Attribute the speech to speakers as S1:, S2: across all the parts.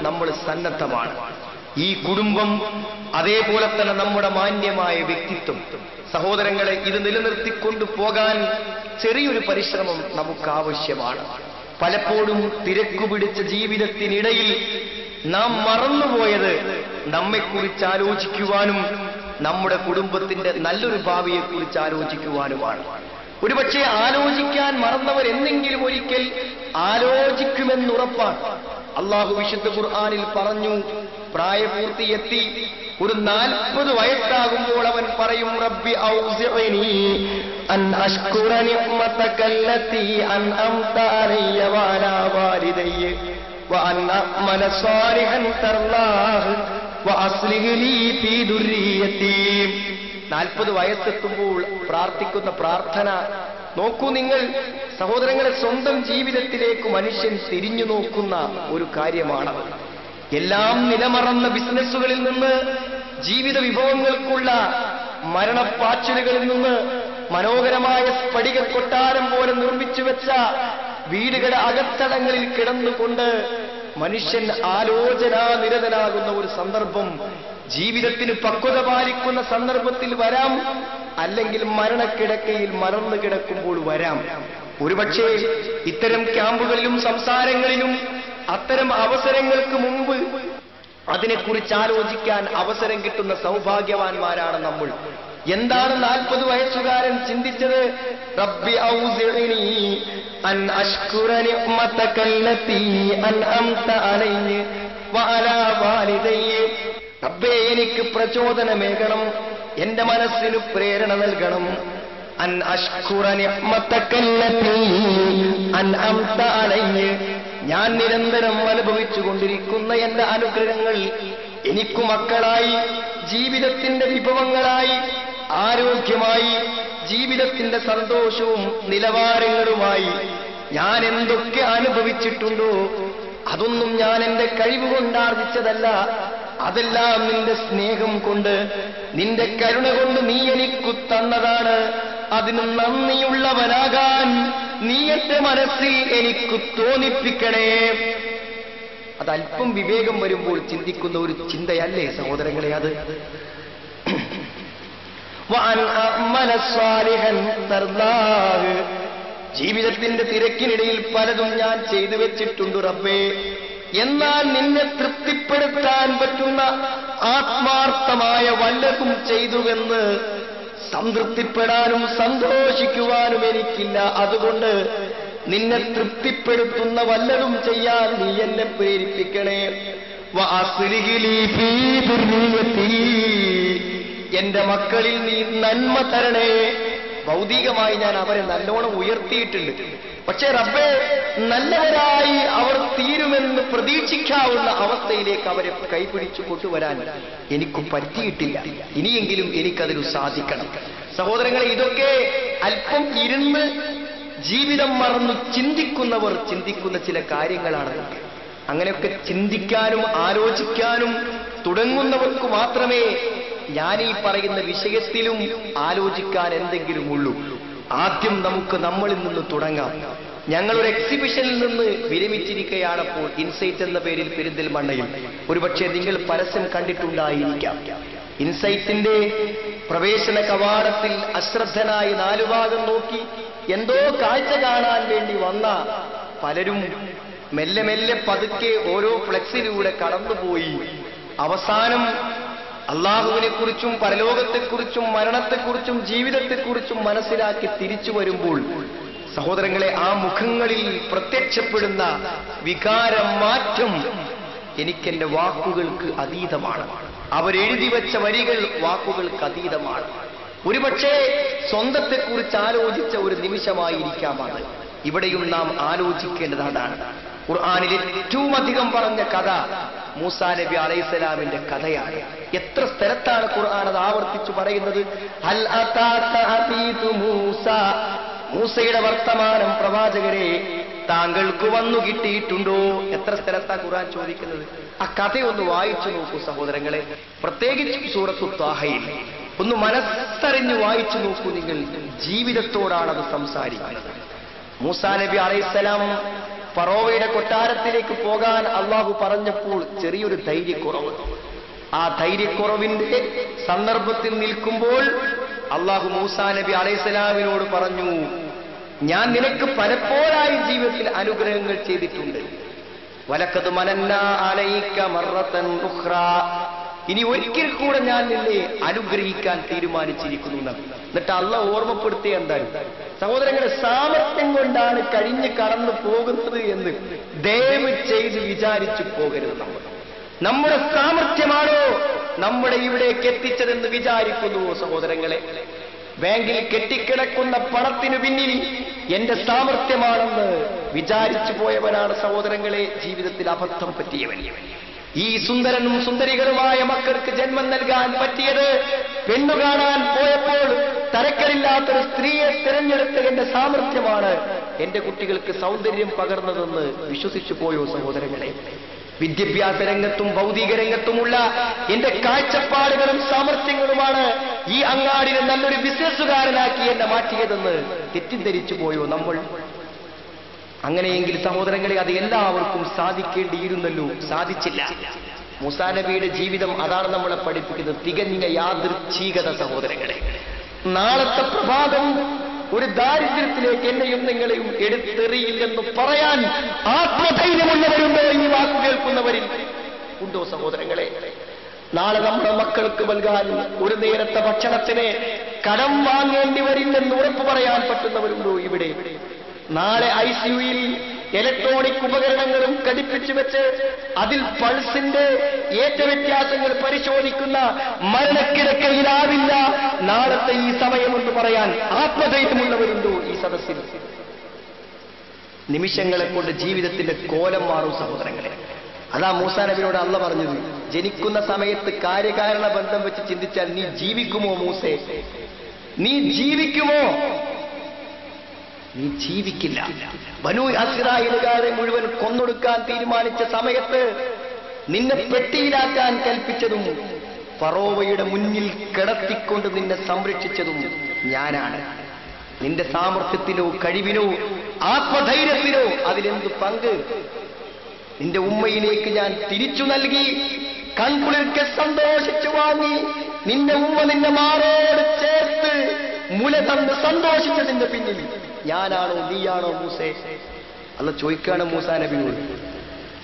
S1: നമ്മൾ സന്നദ്ധമാണ്. ഈ കുടുംബം, അതേപോലെ തന്നെ നമ്മുടെ മാന്യമായ വ്യക്തിത്വം, സഹോദരങ്ങളെ, ഇത് നിലനിർത്തിക്കൊണ്ടു പോകാൻ ചെറിയൊരു പരിശ്രമം നമുക്ക് ആവശ്യമാണ്. പലപ്പോഴും തിരക്കുപിടിച്ച ജീവിതത്തിനിടയിൽ നാം മറന്നുപോയത് നമ്മെക്കുറിച്ച് ആലോചിക്കുവാനും നമ്മുടെ കുടുംബത്തിന്റെ നല്ലൊരു ഭാവിയെക്കുറിച്ച് ആലോചിക്കുവാനുമാണ്. ഒരുപക്ഷെ ആലോചിക്കാൻ മറന്നവർ എന്നെങ്കിലും ഒരിക്കൽ ആലോചിക്കുമെന്നുറപ്പാണ്. അള്ളാഹു വിശുദ്ധ ഖുർആനിൽ പറഞ്ഞു, പ്രായപൂർത്തിയെത്തി ഒരു 40 വയസ്സാകുമ്പോൾ അവൻ പറയും, റബ്ബി ഔസിഇനി അൻ അഷ്കുറ നിഅമതകല്ലതി അൻഅംത അലയ്യ വഅലാ വാലിദയ്യ വഅൻ അഅമല സാലിഹൻ തർലാഹ് വഅസ്ലിഹ് ലീ ഫീ ദുർരിയതി. 40 വയസ്സെത്തുമ്പോൾ പ്രാർത്ഥിക്കുന്ന പ്രാർത്ഥന നോക്കൂ നിങ്ങൾ സഹോദരങ്ങളെ. സ്വന്തം ജീവിതത്തിലേക്ക് മനുഷ്യൻ തിരിഞ്ഞു നോക്കുന്ന ഒരു കാര്യമാണ്. എല്ലാം നിലമറന്ന ബിസിനസ്സുകളിൽ നിന്ന്, ജീവിത വിഭവങ്ങൾക്കുള്ള മരണപ്പാച്ചിലുകളിൽ നിന്ന്, മനോഹരമായ സ്ഫടിക കൊട്ടാരം പോലെ നിർമ്മിച്ചു വെച്ച വീടുകളുടെ അകത്തടങ്ങളിൽ കിടന്നുകൊണ്ട് മനുഷ്യൻ ആലോചനാനിരതനാകുന്ന ഒരു സന്ദർഭം ജീവിതത്തിന് പക്വത പാലിക്കുന്ന സന്ദർഭത്തിൽ വരാം, അല്ലെങ്കിൽ മരണക്കിടക്കയിൽ മറന്നു കിടക്കുമ്പോൾ വരാം. ഒരുപക്ഷെ ഇത്തരം ക്യാമ്പുകളിലും സംസാരങ്ങളിലും അത്തരം അവസരങ്ങൾക്ക് മുമ്പ് അതിനെക്കുറിച്ച് ആലോചിക്കാൻ അവസരം കിട്ടുന്ന സൗഭാഗ്യവാന്മാരാണ് നമ്മൾ. എന്താണ് 40 വയസ്സുകാരൻ ചിന്തിച്ചത്? റബ്ബി ഔസിഇനി അൻ അഷ്കുറ നിഅമതകല്ലതി അൻഅംത അലയ്യ വഅലാ വാലിദയ്യ. റബ്ബേ, എനിക്ക് പ്രചോദനമേകണം, എന്റെ മനസ്സിന് പ്രേരണ നൽകണം. അൻ അഷ്കുറ നിഅമതകല്ലതി അൻഅംത അലയ്യ. ഞാൻ നിരന്തരം അനുഭവിച്ചുകൊണ്ടിരിക്കുന്ന എന്റെ അനുഗ്രഹങ്ങൾ എനിക്കു മക്കളായി, ജീവിതത്തിന്റെ വിഭവങ്ങളായി, ആരോഗ്യമായി, ജീവിതത്തിന്റെ സന്തോഷവും നിലവാരങ്ങളുമായി ഞാൻ എന്തൊക്കെ അനുഭവിച്ചിട്ടുണ്ടോ അതൊന്നും ഞാൻ എന്റെ കഴിവ് കൊണ്ടാർജിച്ചതല്ല. അതെല്ലാം നിന്റെ സ്നേഹം കൊണ്ട്, നിന്റെ കരുണ കൊണ്ട് നീ എനിക്കു തന്നതാണ്. അതിന് നന്ദിയുള്ളവനാകാൻ നീ എന്റെ മനസ്സിൽ എനിക്ക് തോന്നിപ്പിക്കണേ. അതല്പം വിവേകം വരുമ്പോൾ ചിന്തിക്കുന്ന ഒരു ചിന്തയല്ലേ സഹോദരങ്ങളെ അത്? ജീവിതത്തിന്റെ തിരക്കിനിടയിൽ പലതും ഞാൻ ചെയ്തു വെച്ചിട്ടുണ്ട് റബ്ബേ. എന്നാൽ നിന്നെ തൃപ്തിപ്പെടുത്താൻ പറ്റുന്ന ആത്മാർത്ഥമായ വല്ലതും ചെയ്തുവെന്ന് സംതൃപ്തിപ്പെടാനും സന്തോഷിക്കുവാനും എനിക്കില്ല. അതുകൊണ്ട് നിന്നെ തൃപ്തിപ്പെടുത്തുന്ന വല്ലതും ചെയ്യാൻ നീ എന്നെ പ്രേരിപ്പിക്കണേ. വഅസ്ലിഹ് ലീ ഫീ ദുർരിയതി. എന്റെ മക്കളിൽ നീ നന്മ തരണേ. ഭൗതികമായി ഞാൻ അവരെ നല്ലോണം ഉയർത്തിയിട്ടുണ്ട്. പക്ഷേ റബ്ബേ, നല്ലവരായി അവർ തീരുമെന്ന് പ്രതീക്ഷിക്കാവുന്ന അവസ്ഥയിലേക്ക് അവരെ കൈപിടിച്ചു കൊണ്ടുവരാൻ എനിക്ക് പറ്റിയിട്ടില്ല. ഇനിയെങ്കിലും എനിക്കതിന് സാധിക്കണം. സഹോദരങ്ങളെ, ഇതൊക്കെ അല്പം ഇരുന്ന് ജീവിതം മറന്നു ചിന്തിക്കുന്നവർ ചിന്തിക്കുന്ന ചില കാര്യങ്ങളാണ്. അങ്ങനെയൊക്കെ ചിന്തിക്കാനും ആലോചിക്കാനും തുടങ്ങുന്നവർക്ക് മാത്രമേ ഞാൻ ഈ പറയുന്ന വിഷയത്തിലും ആലോചിക്കാൻ എന്തെങ്കിലും ഉള്ളൂ. ആദ്യം നമുക്ക് നമ്മളിൽ നിന്ന് തുടങ്ങാം. ഞങ്ങളൊരു എക്സിബിഷനിൽ നിന്ന് വിരമിച്ചിരിക്കുകയാണപ്പോൾ ഇൻസൈറ്റ് എന്ന പേരിൽ പെരിന്തൽമണ്ണയിൽ. ഒരുപക്ഷെ നിങ്ങൾ പരസ്യം കണ്ടിട്ടുണ്ടായിരിക്കാം. ഇൻസൈറ്റിന്റെ പ്രവേശന കവാടത്തിൽ അശ്രദ്ധനായി 4 ഭാഗം നോക്കി എന്തോ കാഴ്ച കാണാൻ വേണ്ടി വന്ന പലരും മെല്ലെ മെല്ലെ പതുക്കെ ഓരോ ഫ്ലെക്സിലൂടെ കടന്നുപോയി. അവസാനം അള്ളാഹുവിനെ കുറിച്ചും പരലോകത്തെക്കുറിച്ചും മരണത്തെക്കുറിച്ചും ജീവിതത്തെക്കുറിച്ചും മനസ്സിലാക്കി തിരിച്ചു വരുമ്പോൾ സഹോദരങ്ങളെ, ആ മുഖങ്ങളിൽ പ്രത്യക്ഷപ്പെടുന്ന വികാരം മാറ്റം എനിക്കെന്റെ വാക്കുകൾക്ക് അതീതമാണ്. അവരെഴുതി വെച്ച വരികൾ വാക്കുകൾക്ക് അതീതമാണ്. ഒരുപക്ഷെ സ്വന്തത്തെക്കുറിച്ച് ആലോചിച്ച ഒരു നിമിഷമായിരിക്കാം അത്. ഇവിടെയും നാം ആലോചിക്കേണ്ടത് അതാണ്. ഖുർആനിൽ ഏറ്റവും അധികം പറഞ്ഞ കഥ മൂസാ നബി അലൈഹിസ്സലാമിന്റെ കഥയാണ്. എത്ര സ്ഥലത്താണ് ഖുർആൻ അത് ആവർത്തിച്ചു പറയുന്നത്? ഹൽ അതാക ഹദീഥു മൂസ. മൂസയുടെ വർത്തമാനം പ്രവാചകരെ താങ്കൾക്ക് വന്നു കിട്ടിയിട്ടുണ്ടോ? എത്ര സ്ഥലത്താ ഖുർആൻ ചോദിക്കുന്നത്? ആ കഥയൊന്ന് വായിച്ചു നോക്കൂ സഹോദരങ്ങളെ. പ്രത്യേകിച്ച് സൂറത്തു ത്വാഹയിൽ ഒന്ന് മനസ്സറിഞ്ഞു വായിച്ചു നോക്കൂ നിങ്ങൾ. ജീവിതത്തോടാണത് സംസാരിക്കുന്നത്. മൂസാ നബി അലൈഹിസ്സലാം ഫറോവയുടെ കൊട്ടാരത്തിലേക്ക് പോകാൻ അള്ളാഹു പറഞ്ഞപ്പോൾ ചെറിയൊരു ധൈര്യക്കുറവ്. ആ ധൈര്യക്കുറവിന്റെ സന്ദർഭത്തിൽ നിൽക്കുമ്പോൾ അള്ളാഹു മൂസാ നബി അലൈഹിസ്സലാമിനോട് പറഞ്ഞു, ഞാൻ നിനക്ക് പലപ്പോഴായി ജീവിതത്തിൽ അനുഗ്രഹങ്ങൾ ചെയ്തിട്ടുണ്ട്. വലഖദ് മനന്നാ അലൈക മറത്തൻ ഉഖ്റാ, ഇനി ഒരിക്കൽ കൂടെ ഞാൻ നിന്നെ അനുഗ്രഹിക്കാൻ തീരുമാനിച്ചിരിക്കുന്നു. എന്നിട്ട് അള്ളാഹ് ഓർമ്മപ്പെടുത്തിയ എന്താണ്? സഹോദരങ്ങളുടെ സാമർത്ഥ്യം കൊണ്ടാണ് കഴിഞ്ഞ് കടന്നു പോകുന്നത് എന്ന് ദയവ് ചെയ്ത് വിചാരിച്ചു പോകരുത്. നമ്മുടെ സാമർത്ഥ്യമാണോ നമ്മുടെ ഇവിടേക്ക് എത്തിച്ചതെന്ന് വിചാരിക്കുന്നുവോ സഹോദരങ്ങളെ? ബാങ്കിൽ കെട്ടിക്കിടക്കുന്ന പണത്തിനു പിന്നിൽ എന്റെ സാമർത്ഥ്യമാണെന്ന് വിചാരിച്ചു പോയവനാണ് സഹോദരങ്ങളെ ജീവിതത്തിൽ അബദ്ധം പറ്റിയവൻ. ഈ സുന്ദരനും സുന്ദരികളുമായ മക്കൾക്ക് ജന്മം നൽകാൻ പറ്റിയത് പെണ്ണു കാണാൻ പോയപ്പോൾ തരക്കലില്ലാത്തൊരു സ്ത്രീയെ തിരഞ്ഞെടുത്ത എന്റെ സാമർത്ഥ്യമാണ് എന്റെ കുട്ടികൾക്ക് സൗന്ദര്യം പകർന്നതെന്ന് വിശ്വസിച്ചു പോയോ സഹോദരങ്ങളെ? വിദ്യാഭ്യാസ രംഗത്തും ഭൗതിക രംഗത്തുമുള്ള എന്റെ കാഴ്ചപ്പാടുകളും സാമർത്ഥ്യങ്ങളുമാണ് ഈ അങ്ങാടിനെ നല്ലൊരു ബിസിനസ്സുകാരനാക്കി എന്നെ മാറ്റിയതെന്ന് തെറ്റിദ്ധരിച്ചു പോയോ നമ്മൾ? അങ്ങനെയെങ്കിൽ സഹോദരങ്ങളെ അത് എല്ലാവർക്കും സാധിക്കേണ്ടിയിരുന്നല്ലോ, സാധിച്ചില്ല. മൂസാ നബിയുടെ ജീവിതം അതാണ് നമ്മളെ പഠിപ്പിക്കുന്നത്, തികഞ്ഞ യാദൃച്ഛികത സഹോദരങ്ങളെ. നാളത്തെ പ്രഭാതം ഒരു ദാരിദ്ര്യത്തിലേക്ക് എന്നെയും നിങ്ങളെയും എടുത്തെറിയില്ലെന്ന് പറയാൻ ആത്മധൈര്യമുള്ളവരുണ്ടോ? ഈ വാക്ക് കേൾക്കുന്നവരിൽ ഉണ്ടോ സഹോദരങ്ങളെ? നാളെ നമ്മുടെ മക്കൾക്ക് നൽകാൻ ഒരു നേരത്തെ ഭക്ഷണത്തിന് കടം വാങ്ങേണ്ടി വരില്ലെന്ന് ഉറപ്പ് പറയാൻ പറ്റുന്നവരുണ്ടോ ഇവിടെ? നാളെ ICUയിൽ ഇലക്ട്രോണിക് ഉപകരണങ്ങളും ഘടിപ്പിച്ചു വെച്ച് അതിൽ പൾസിന്റെ ഏറ്റവ്യത്യാസങ്ങൾ പരിശോധിക്കുന്ന മരണക്കിടക്കയിലാവില്ല നാളത്തെ ഈ സമയമെന്ന് പറയാൻ ആത്മധൈര്യമുള്ളവരുണ്ടോ ഈ സദസ്സിൽ? നിമിഷങ്ങളെ കൊണ്ട് ജീവിതത്തിന്റെ കോലം മാറും സഹോദരങ്ങളെ. അതാ മൂസാ നബിയോട് അള്ളാഹ് പറഞ്ഞത്, ജനിക്കുന്ന സമയത്ത് കാര്യകാരണ ബന്ധം വെച്ച് ചിന്തിച്ചാൽ നീ ജീവിക്കുമോ മൂസേ? നീ ജീവിക്കുമോ? നീ ജീവിക്കില്ല. ബനൂ ഇസ്രായേലുകാരെ മുഴുവൻ കൊന്നൊടുക്കാൻ തീരുമാനിച്ച സമയത്ത് നിന്നെ പെട്ടിയിലാക്കാൻ കൽപ്പിച്ചതും ഫറോവയുടെ മുന്നിൽ കിടത്തിക്കൊണ്ട് നിന്നെ സംരക്ഷിച്ചതും ഞാനാണ്. നിന്റെ സാമർത്ഥ്യത്തിലോ കഴിവിനോ ആത്മധൈര്യത്തിനോ അതിലെന്ത് പങ്ക്? നിന്റെ ഉമ്മയിലേക്ക് ഞാൻ തിരിച്ചു നൽകി, കൺകുളിർക്കെ സന്തോഷിച്ചു വാങ്ങി. നിന്റെ ഉമ്മ നിന്റെ മാറോട് ചേർത്ത് മുല തന്ന് സന്തോഷിച്ചതിന്റെ പിന്നിൽ ഞാനാണോ നീയാണോ മൂസേ? അല്ലാഹ് ചോദിക്കാണ് മൂസാ നബിയോട്.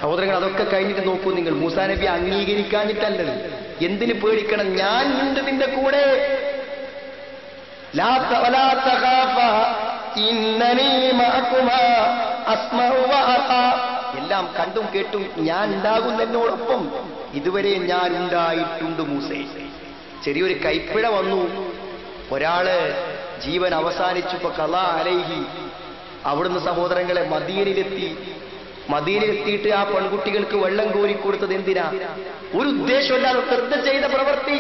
S1: സഹോദരങ്ങൾ, അതൊക്കെ കഴിഞ്ഞിട്ട് നോക്കൂ നിങ്ങൾ. മൂസാ നബി അംഗീകരിക്കാഞ്ഞിട്ടല്ലത്. എന്തിന് പേടിക്കണം? ഞാൻ ഉണ്ട് നിന്റെ കൂടെ. എല്ലാം കണ്ടും കേട്ടും ഞാൻ ഉണ്ടാകും എന്നോടൊപ്പം. ഇതുവരെ ഞാൻ ഉണ്ടായിട്ടുണ്ട് മൂസേ. ചെറിയൊരു കൈപ്പിഴ വന്നു. ഒരാള് ജീവൻ അവസാനിച്ചപ്പോ ഖളാ അലൈഹി. അവിടുന്ന് സഹോദരങ്ങളെ മദീനയിലെത്തിയിട്ട് ആ പെൺകുട്ടികൾക്ക് വെള്ളം കോരിക്കൊടുത്തത് എന്തിനാ? ഒരു ഉദ്ദേശമില്ലാതെ ശ്രദ്ധ ചെയ്ത പ്രവൃത്തി.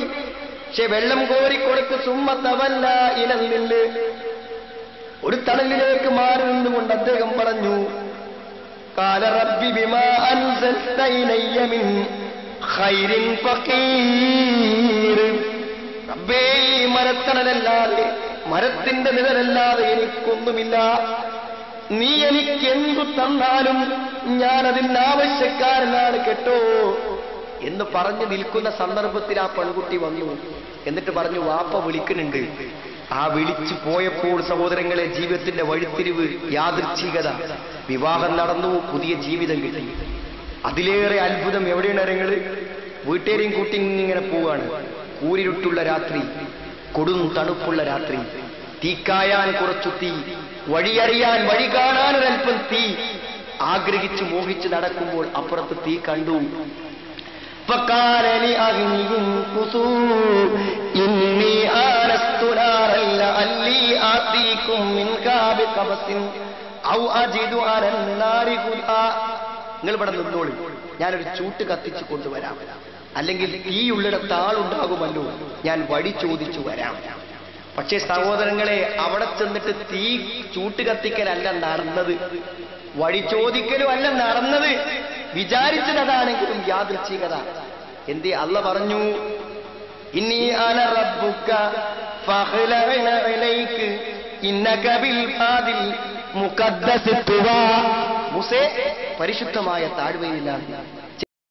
S1: പക്ഷെ വെള്ളം കോരിക്കൊടുത്ത് സുമ്മത്തവല്ല ഇലന്നില് ഒരു തണലിലേക്ക് മാറി നിന്നുകൊണ്ട് അദ്ദേഹം പറഞ്ഞു, ഖാല റബ്ബി ബിമാ അൻസൽത ഇലയ്യ മിൻ ഖൈരിൻ ഫഖീർ. റബ്ബേ, ഈ മരത്തണലല്ലാതെ, മരത്തിന്റെ നിഴലല്ലാതെ എനിക്കൊന്നുമില്ല. നീ എനിക്ക് എന്തു തന്നാലും ഞാൻ അതിന് ആവശ്യക്കാരനാണ് കേട്ടോ എന്ന് പറഞ്ഞു നിൽക്കുന്ന സന്ദർഭത്തിൽ ആ പെൺകുട്ടി വന്നു. എന്നിട്ട് പറഞ്ഞു, വാപ്പ വിളിക്കുന്നുണ്ട്. ആ വിളിച്ചു പോയപ്പോൾ സഹോദരങ്ങളെ ജീവിതത്തിന്റെ വഴിത്തിരിവ്, യാദൃച്ഛികത. വിവാഹം നടന്നു, പുതിയ ജീവിതം കിട്ടി. അതിലേറെ അത്ഭുതം എവിടെയാണ് അറിയങ്ങള്? വീട്ടേരെയും കൂട്ടി ഇങ്ങനെ പോവാണ്. കൂരിരുട്ടുള്ള രാത്രി, കൊടും തണുപ്പുള്ള രാത്രി, തീക്കായാൻ കുറച്ചു തീ, വഴിയറിയാൻ വഴി കാണാൻ ഒരൽപ്പം തീ. ആഗ്രഹിച്ചു മോഹിച്ച് നടക്കുമ്പോൾ അപ്പുറത്ത് തീ കണ്ടു. നിങ്ങൾ ഇവിടെ നിന്നോളി, ഞാനൊരു ചൂട്ട് കത്തിച്ചു കൊണ്ടുവരാം. അല്ലെങ്കിൽ തീയുള്ളിടത്ത് ആളുണ്ടാകുമല്ലോ, ഞാൻ വഴി ചോദിച്ചു വരാം. പക്ഷേ സഹോദരങ്ങളെ, അവിടെ ചെന്നിട്ട് തീ ചൂട്ട് കത്തിക്കലല്ല നടന്നത്, വഴി ചോദിക്കലും അല്ല നടന്നത്. വിചാരിച്ചതാണെങ്കിലും യാദൃച്ഛികത. എന്തേ? അല്ലാഹ് പറഞ്ഞു, ഇന്നി അന റബ്ബുക ഫഖ്ലഅന ഇലൈക ഇന്നക ബിൽ ഫാദിൽ മുഖദ്ദസ് തുവാ. മൂസേ പരിശുദ്ധമായ താഴ്വരയിലാണ്.